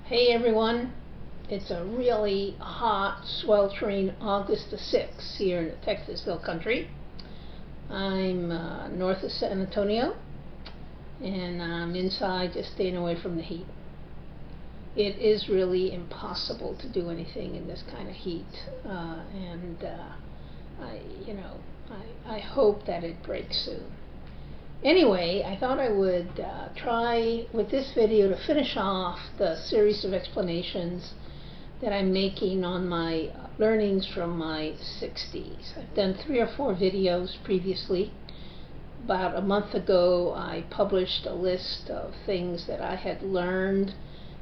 Hey everyone, it's a really hot, sweltering August the 6th here in the Texasville country. I'm north of San Antonio and I'm inside just staying away from the heat. It is really impossible to do anything in this kind of heat I hope that it breaks soon. Anyway, I thought I would try with this video to finish off the series of explanations that I'm making on my learnings from my 60s. I've done 3 or 4 videos previously. About a month ago, I published a list of things that I had learned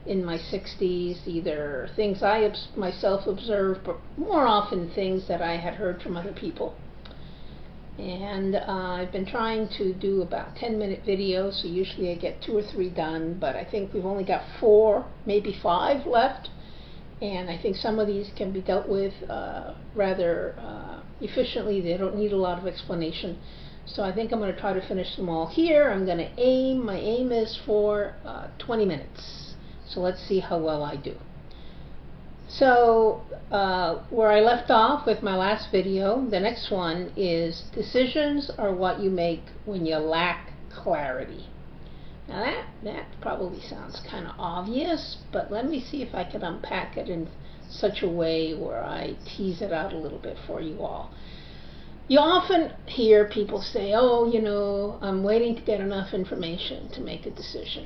in my 60s, either things I myself observed, but more often things that I had heard from other people. And I've been trying to do about 10-minute videos, so usually I get 2 or 3 done, but I think we've only got 4, maybe 5 left, and I think some of these can be dealt with rather efficiently. They don't need a lot of explanation, so I think I'm going to try to finish them all here. I'm going to my aim is for 20 minutes, so let's see how well I do. So where I left off with my last video, the next one is decisions are what you make when you lack clarity. Now that probably sounds kind of obvious, but let me see if I can unpack it in such a way where I tease it out a little bit for you all. You often hear people say, oh, you know, I'm waiting to get enough information to make a decision.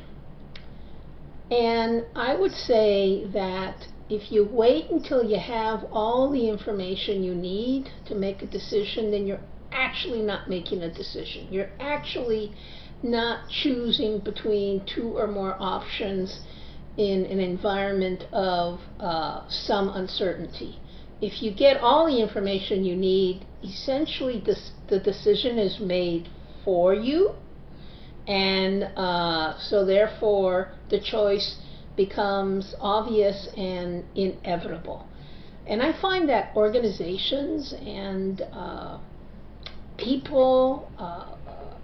And I would say that if you wait until you have all the information you need to make a decision, then you're actually not making a decision. You're actually not choosing between 2 or more options in an environment of some uncertainty. If you get all the information you need, essentially the decision is made for you, and so therefore the choice becomes obvious and inevitable. And I find that organizations and people,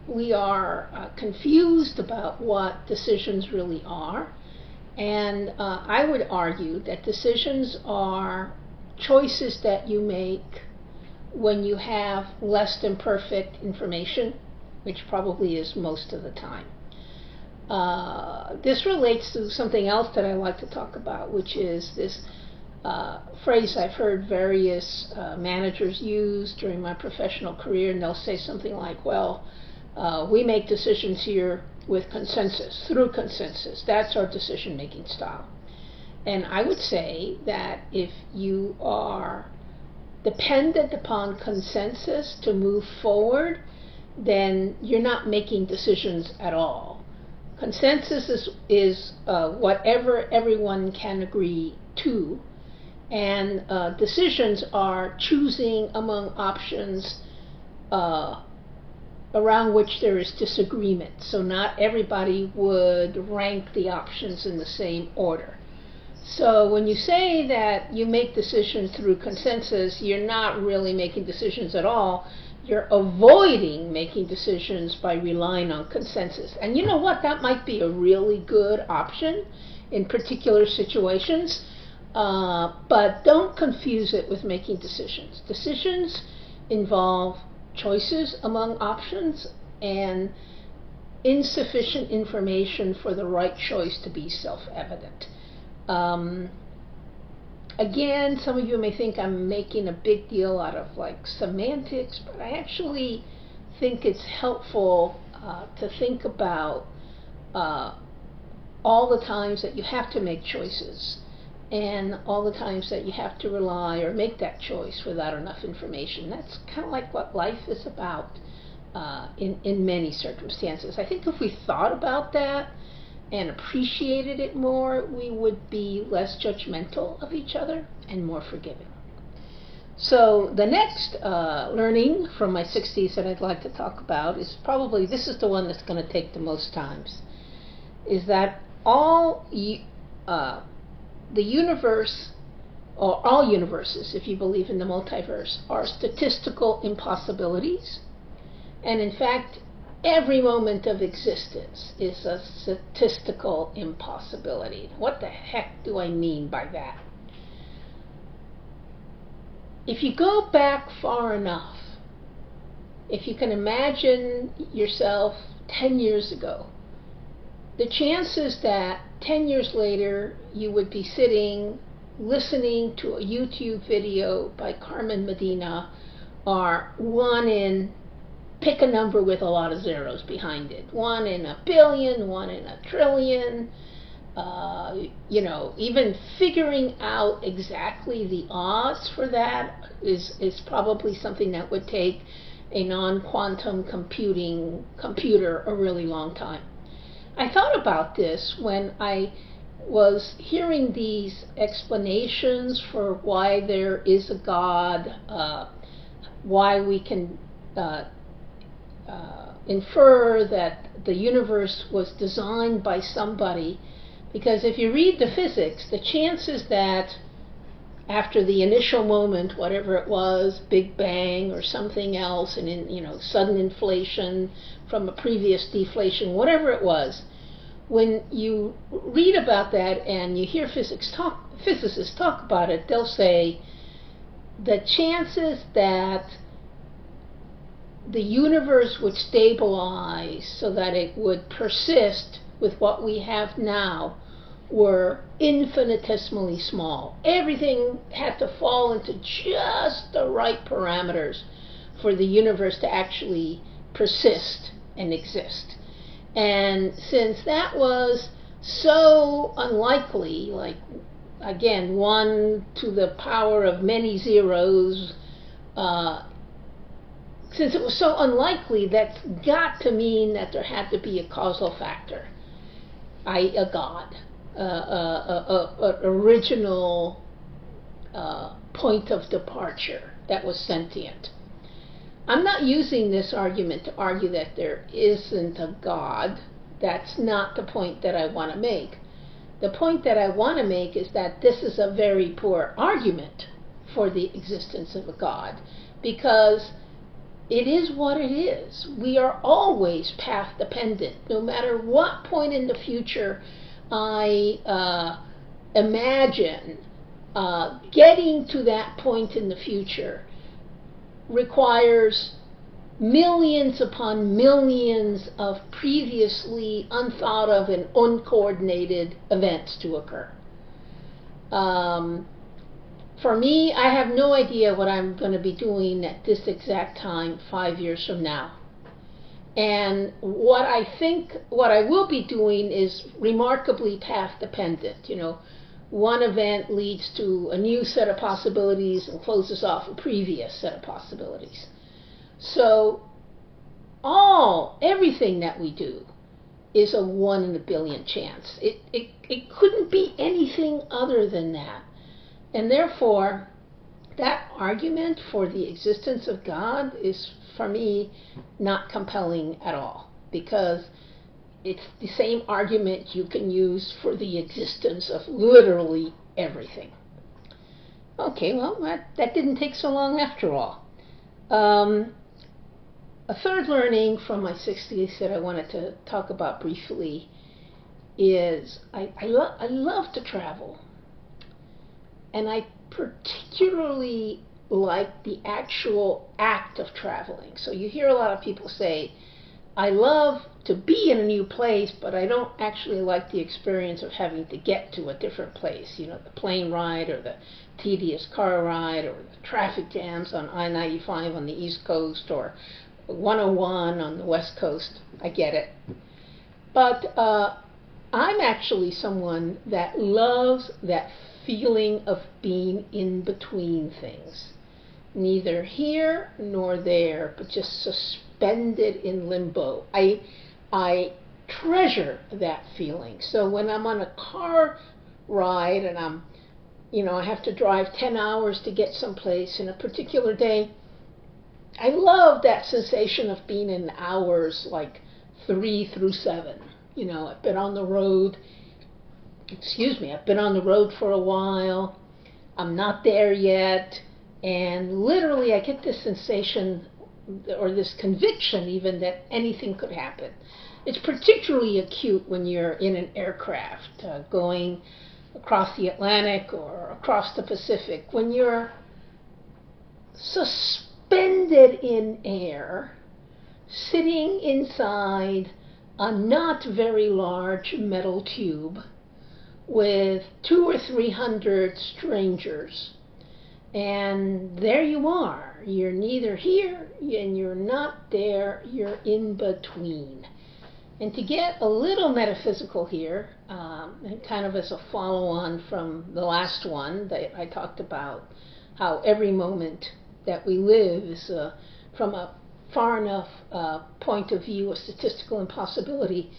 we are confused about what decisions really are. And I would argue that decisions are choices that you make when you have less than perfect information, which probably is most of the time. This relates to something else that I like to talk about, which is this phrase I've heard various managers use during my professional career, and they'll say something like, well, we make decisions here with consensus, through consensus. That's our decision-making style. And I would say that if you are dependent upon consensus to move forward, then you're not making decisions at all. Consensus is whatever everyone can agree to, and decisions are choosing among options around which there is disagreement. So not everybody would rank the options in the same order. So when you say that you make decisions through consensus, you're not really making decisions at all. You're avoiding making decisions by relying on consensus. And you know what? That might be a really good option in particular situations, but don't confuse it with making decisions. Decisions involve choices among options and insufficient information for the right choice to be self-evident. Again, some of you may think I'm making a big deal out of like semantics, but I actually think it's helpful to think about all the times that you have to make choices and all the times that you have to rely or make that choice without enough information. That's kind of like what life is about in many circumstances. I think if we thought about that and appreciated it more, we would be less judgmental of each other and more forgiving. So the next learning from my 60s that I'd like to talk about is probably, this is the one that's going to take the most times, is that the universe, or all universes, if you believe in the multiverse, are statistical impossibilities. And in fact, every moment of existence is a statistical impossibility. What the heck do I mean by that? If you go back far enough, if you can imagine yourself 10 years ago, the chances that 10 years later you would be sitting listening to a YouTube video by Carmen Medina are 1 in, pick a number with a lot of zeros behind it, 1 in a billion, 1 in a trillion. Even figuring out exactly the odds for that is probably something that would take a non-quantum computer a really long time. I thought about this when I was hearing these explanations for why there is a God, why we can infer that the universe was designed by somebody. Because if you read the physics, the chances that after the initial moment, whatever it was, Big Bang or something else, and sudden inflation from a previous deflation, whatever it was, when you read about that and you hear physicists talk about it, they'll say the chances that the universe would stabilize so that it would persist with what we have now were infinitesimally small. Everything had to fall into just the right parameters for the universe to actually persist and exist. And since that was so unlikely, like again 1 to the power of many zeros, since it was so unlikely, that's got to mean that there had to be a causal factor, i.e. a God, an original point of departure that was sentient. I'm not using this argument to argue that there isn't a God. That's not the point that I want to make. The point that I want to make is that this is a very poor argument for the existence of a God, because it is what it is. We are always path dependent. No matter what point in the future I imagine, getting to that point in the future requires millions upon millions of previously unthought of and uncoordinated events to occur. For me, I have no idea what I'm going to be doing at this exact time 5 years from now. And what I will be doing is remarkably path dependent. One event leads to a new set of possibilities and closes off a previous set of possibilities. So everything that we do is a 1 in a billion chance. It couldn't be anything other than that. And therefore, that argument for the existence of God is, for me, not compelling at all, because it's the same argument you can use for the existence of literally everything. Okay, well, that didn't take so long after all. A third learning from my 60's that I wanted to talk about briefly is I love to travel. And I particularly like the actual act of traveling. So you hear a lot of people say, I love to be in a new place, but I don't actually like the experience of having to get to a different place. The plane ride, or the tedious car ride, or the traffic jams on I-95 on the East Coast, or 101 on the West Coast. I get it. But I'm actually someone that loves that feeling of being in between things. Neither here nor there, but just suspended in limbo. I treasure that feeling. So when I'm on a car ride and I have to drive 10 hours to get someplace in a particular day, I love that sensation of being in hours like 3 through 7. I've been on the road. I've been on the road for a while. I'm not there yet. And literally I get this sensation or this conviction even, that anything could happen. It's particularly acute when you're in an aircraft going across the Atlantic or across the Pacific, when you're suspended in air, sitting inside a not very large metal tube with 200 or 300 strangers. And there you are. You're neither here and you're not there. You're in between. And to get a little metaphysical here, and kind of as a follow-on from the last one that I talked about, how every moment that we live is from a far enough point of view, a statistical impossibility.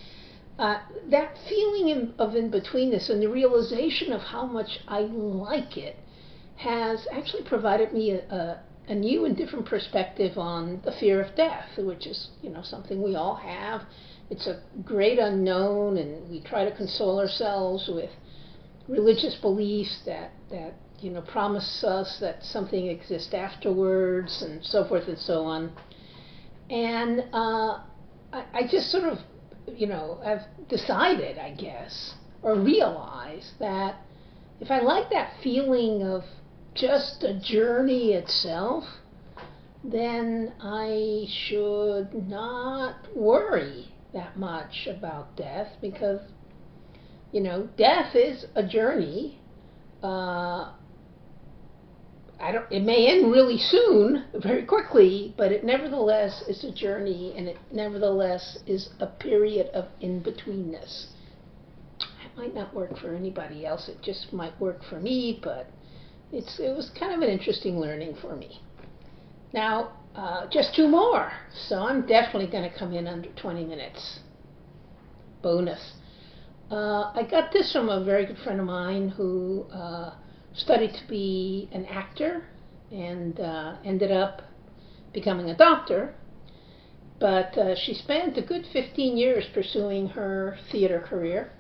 That feeling of in-betweenness and the realization of how much I like it has actually provided me a new and different perspective on the fear of death, which is, something we all have. It's a great unknown, and we try to console ourselves with religious beliefs that promise us that something exists afterwards, and so forth and so on. And I just sort of, have decided, I guess, or realized that if I like that feeling of just the journey itself, then I should not worry that much about death, because, death is a journey. It may end really soon, very quickly, but it nevertheless is a journey, and it nevertheless is a period of in-betweenness. It might not work for anybody else, it just might work for me, but it was kind of an interesting learning for me. Now, just 2 more, so I'm definitely going to come in under 20 minutes. Bonus. I got this from a very good friend of mine who studied to be an actor and ended up becoming a doctor, but she spent a good 15 years pursuing her theater career,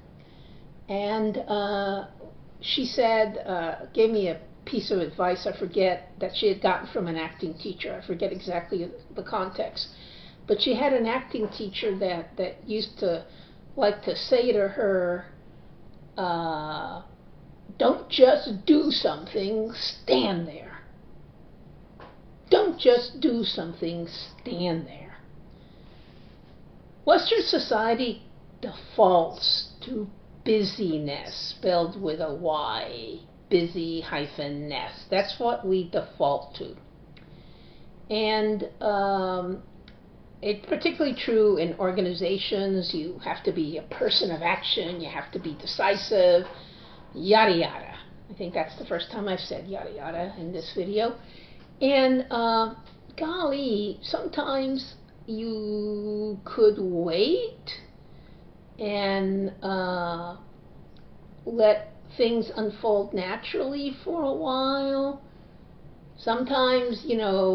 and she said, gave me a piece of advice, I forget, that she had gotten from an acting teacher. I forget exactly the context, but she had an acting teacher that used to like to say to her, don't just do something, stand there. Don't just do something, stand there. Western society defaults to busyness, spelled with a Y, busy -ness. That's what we default to. And it's particularly true in organizations. You have to be a person of action, you have to be decisive, yada yada. I think that's the first time I've said yada yada in this video. And golly, sometimes you could wait and let things unfold naturally for a while. Sometimes,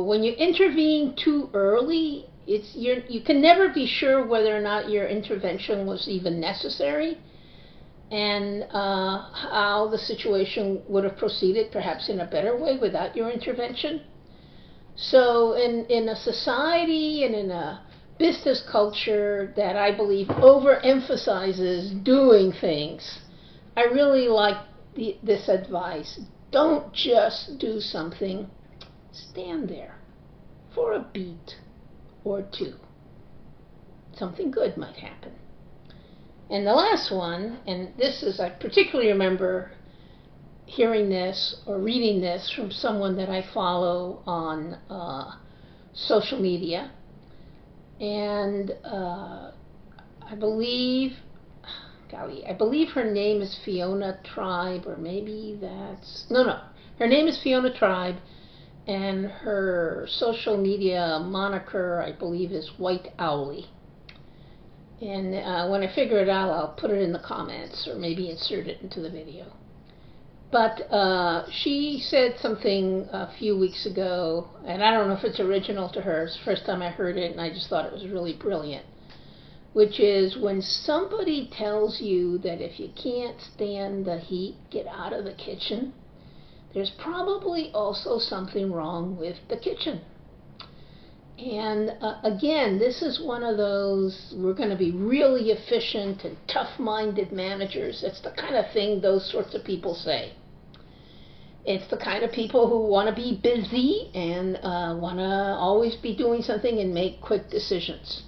when you intervene too early, you can never be sure whether or not your intervention was even necessary, and how the situation would have proceeded, perhaps in a better way, without your intervention. So in a society and in a business culture that I believe overemphasizes doing things, I really like this advice. Don't just do something, stand there for a beat or 2. Something good might happen. And the last one, and this is, I particularly remember hearing this or reading this from someone that I follow on social media, and I believe her name is Fiona Tribe, or maybe that's, no, her name is Fiona Tribe, and her social media moniker, I believe, is White Owlie. And when I figure it out, I'll put it in the comments, or maybe insert it into the video. But she said something a few weeks ago, and I don't know if it's original to her. It's the first time I heard it, and I just thought it was really brilliant, which is, when somebody tells you that if you can't stand the heat, get out of the kitchen, there's probably also something wrong with the kitchen. And again, this is one of those, we're going to be really efficient and tough-minded managers. It's the kind of thing those sorts of people say. It's the kind of people who want to be busy and want to always be doing something and make quick decisions.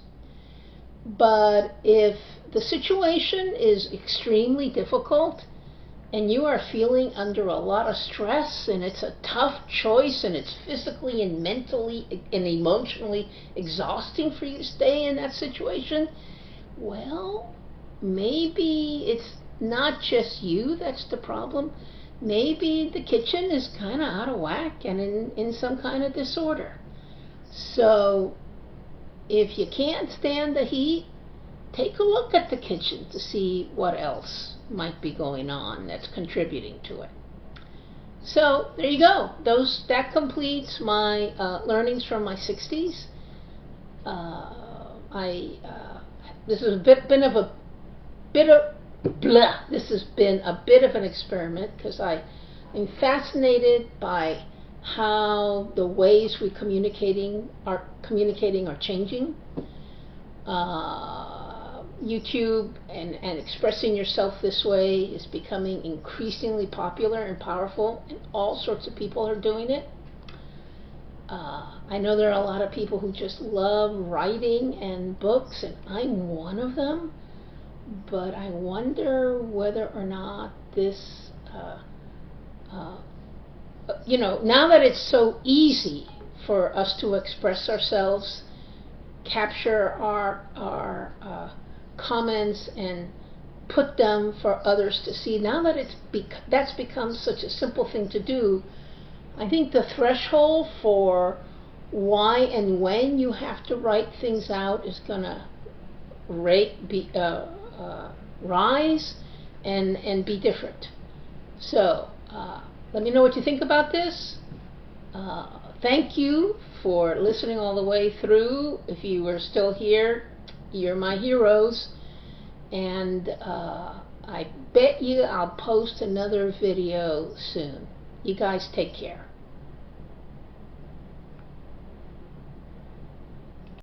But if the situation is extremely difficult and you are feeling under a lot of stress and it's a tough choice and it's physically and mentally and emotionally exhausting for you to stay in that situation, well, maybe it's not just you that's the problem. Maybe the kitchen is kind of out of whack and in some kind of disorder. So if you can't stand the heat, take a look at the kitchen to see what else might be going on that's contributing to it. So there you go. That completes my learnings from my 60s. This has been a bit of an experiment because I'm fascinated by how the ways we communicating are changing. YouTube and expressing yourself this way is becoming increasingly popular and powerful, and all sorts of people are doing it. I know there are a lot of people who just love writing and books, and I'm one of them, but I wonder whether or not this, now that it's so easy for us to express ourselves, capture our comments and put them for others to see, now that that's become such a simple thing to do, I think the threshold for why and when you have to write things out is going to rise and be different. So let me know what you think about this. Thank you for listening all the way through. If you are still here, you're my heroes. And I bet you I'll post another video soon. You guys take care.